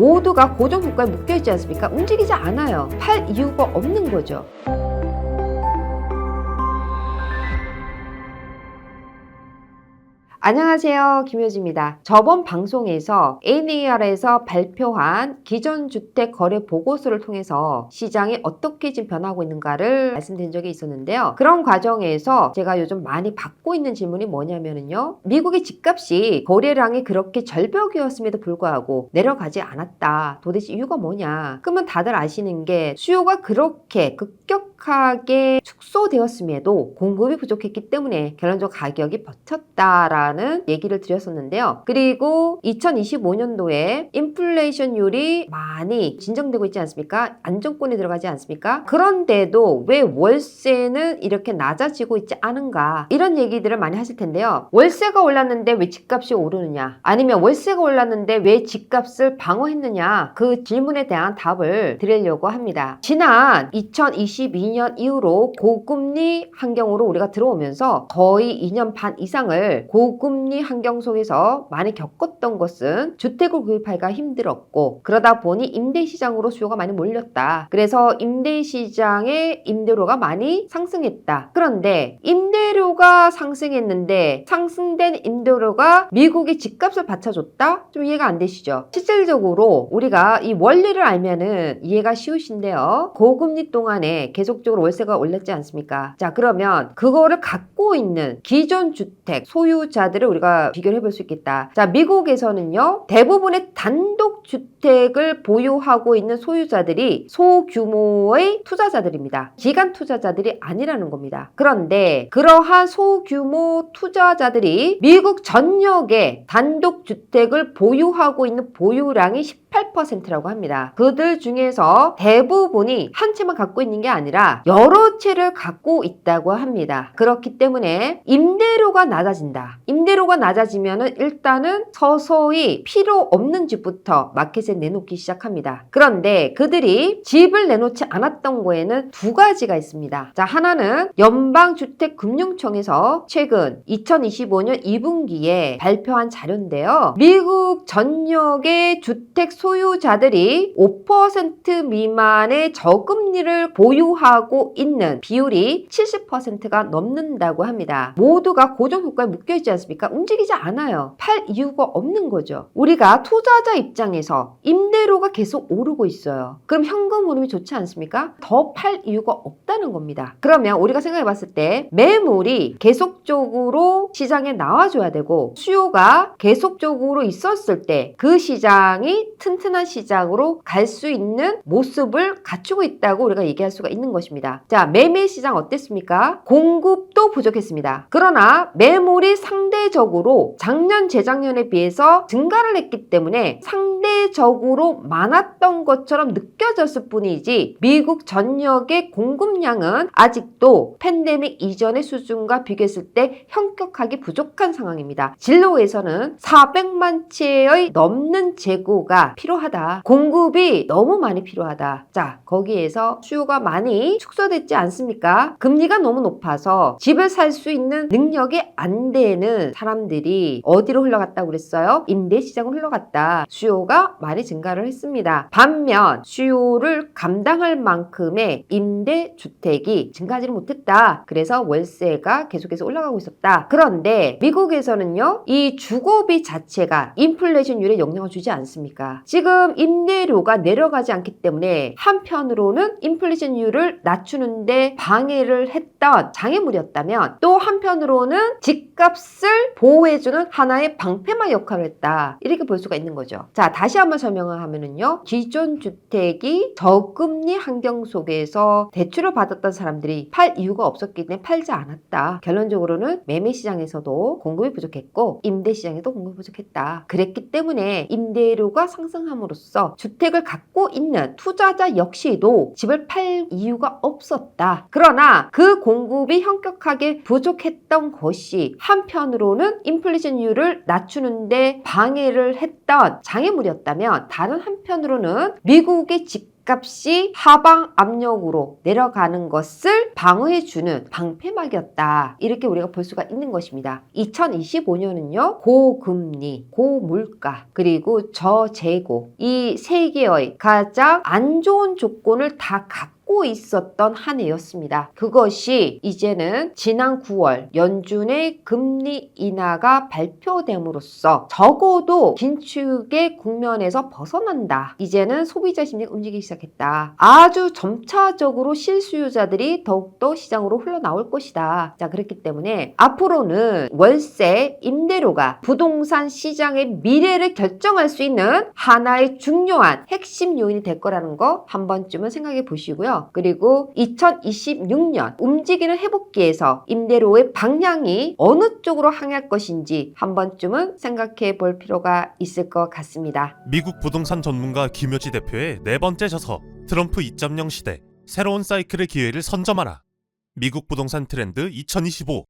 모두가 고정효과에 묶여있지 않습니까? 움직이지 않아요. 팔 이유가 없는 거죠. 안녕하세요, 김효지입니다. 저번 방송에서 NAR에서 발표한 기존 주택 거래 보고서를 통해서 시장이 어떻게 지금 변하고 있는가를 말씀드린 적이 있었는데요. 그런 과정에서 제가 요즘 많이 받고 있는 질문이 뭐냐면요, 미국의 집값이 거래량이 그렇게 절벽이었음에도 불구하고 내려가지 않았다. 도대체 이유가 뭐냐? 그러면 다들 아시는 게 수요가 그렇게 급격하게 축소되었음에도 공급이 부족했기 때문에 결론적으로 가격이 버텼다라는 얘기를 드렸었는데요. 그리고 2025년도에 인플레이션율이 많이 진정되고 있지 않습니까? 안정권에 들어가지 않습니까? 그런데도 왜 월세는 이렇게 낮아지고 있지 않은가? 이런 얘기들을 많이 하실 텐데요. 월세가 올랐는데 왜 집값이 오르느냐? 아니면 월세가 올랐는데 왜 집값을 방어했느냐? 그 질문에 대한 답을 드리려고 합니다. 지난 2022년 이후로 고금리 환경으로 우리가 들어오면서 거의 2년 반 이상을 고금리 환경 속에서 많이 겪었던 것은 주택을 구입하기가 힘들었고, 그러다 보니 임대시장으로 수요가 많이 몰렸다. 그래서 임대시장의 임대료가 많이 상승했다. 그런데 임대료가 상승했는데 상승된 임대료가 미국의 집값을 받쳐줬다? 좀 이해가 안 되시죠? 실질적으로 우리가 이 원리를 알면은 이해가 쉬우신데요. 고금리 동안에 계속적으로 월세가 올랐지 않습니까? 자, 그러면 그거를 갖고 있는 기존 주택 소유자들을 우리가 비교를 해볼 수 있겠다. 자, 미국에서는요, 대부분의 단독 주택을 보유하고 있는 소유자들이 소규모의 투자자들입니다. 기관 투자자들이 아니라는 겁니다. 그런데 그러한 소규모 투자자들이 미국 전역에 단독 주택을 보유하고 있는 보유량이 18%라고 합니다. 그들 중에서 대부분이 한 채만 갖고 있는 게 아니라 여러 채를 갖고 있다고 합니다. 그렇기 때문에 임대료가 낮아진다. 임대료가 낮아지면은 일단은 서서히 필요 없는 집부터 마켓에 내놓기 시작합니다. 그런데 그들이 집을 내놓지 않았던 거에는 두 가지가 있습니다. 자, 하나는 연방주택금융청에서 최근 2025년 2분기에 발표한 자료인데요. 미국 전역의 주택 소유자들이 5% 미만의 저금리를 보유하고 있는 비율이 70%가 넘는다고 합니다. 모두가 고정효과에 묶여있지 않습니까? 움직이지 않아요. 팔 이유가 없는 거죠. 우리가 투자자 입장에서 임대료가 계속 오르고 있어요. 그럼 현금 흐름이 좋지 않습니까? 더 팔 이유가 없다는 겁니다. 그러면 우리가 생각해 봤을 때 매물이 계속적으로 시장에 나와줘야 되고 수요가 계속적으로 있었을 때 그 시장이 튼튼한 시장으로 갈 수 있는 모습을 갖추고 있다고 우리가 얘기할 수가 있는 것입니다. 자, 매매 시장 어땠습니까? 공급도 부족했습니다. 그러나 매물이 상대적으로 작년, 재작년에 비해서 증가를 했기 때문에 상대적으로 많았던 것처럼 느껴졌을 뿐이지 미국 전역의 공급량은 아직도 팬데믹 이전의 수준과 비교했을 때 현격하게 부족한 상황입니다. 진로에서는 400만 채의 넘는 재고가 필요하다. 공급이 너무 많이 필요하다. 자, 거기에서 수요가 많이 축소됐지 않습니까? 금리가 너무 높아서 집을 살 수 있는 능력이 안 되는 사람들이 어디로 흘러갔다고 그랬어요? 임대시장으로 흘러갔다. 수요가 많이 증가를 했습니다. 반면 수요를 감당할 만큼의 임대주택이 증가하지 못했다. 그래서 월세가 계속해서 올라가고 있었다. 그런데 미국에서는요, 이 주거비 자체가 인플레이션율에 영향을 주지 않습니까? 지금 임대료가 내려가지 않기 때문에 한편으로는 인플레이션율을 낮추는데 방해를 했던 장애물이었다면 또 한편으로는 집값을 보호해주는 하나의 방패막 역할을 했다. 이렇게 볼 수가 있는 거죠. 자, 다시 한번 설명을 하면은요, 기존 주택이 저금리 환경 속에서 대출을 받았던 사람들이 팔 이유가 없었기 때문에 팔지 않았다. 결론적으로는 매매 시장에서도 공급이 부족했고 임대 시장에도 공급이 부족했다. 그랬기 때문에 임대료가 상승함으로써 주택을 갖고 있는 투자자 역시도 집을 팔 이유가 없었다. 그러나 그 공급이 현격하게 부족했던 것이 한편으로는 인플레이션율을 낮추는데 방해를 했던 장애물이었다면, 다른 한편으로는 미국의 집값 집값이 하방 압력으로 내려가는 것을 방어해주는 방패막이었다. 이렇게 우리가 볼 수가 있는 것입니다. 2025년은요. 고금리, 고물가, 그리고 저재고 이 세 개의 가장 안 좋은 조건을 다 갖고 있었던 한 해였습니다. 그것이 이제는 지난 9월 연준의 금리 인하가 발표됨으로써 적어도 긴축의 국면에서 벗어난다. 이제는 소비자 심리가 움직이기 시작했다. 아주 점차적으로 실수요자들이 더욱더 시장으로 흘러나올 것이다. 자, 그렇기 때문에 앞으로는 월세, 임대료가 부동산 시장의 미래를 결정할 수 있는 하나의 중요한 핵심 요인이 될 거라는 거 한 번쯤은 생각해 보시고요. 그리고 2026년 움직이는 회복기에서 임대료의 방향이 어느 쪽으로 향할 것인지 한 번쯤은 생각해 볼 필요가 있을 것 같습니다. 미국 부동산 전문가 김효지 대표의 네 번째 저서 트럼프 2.0 시대 새로운 사이클의 기회를 선점하라. 미국 부동산 트렌드 2025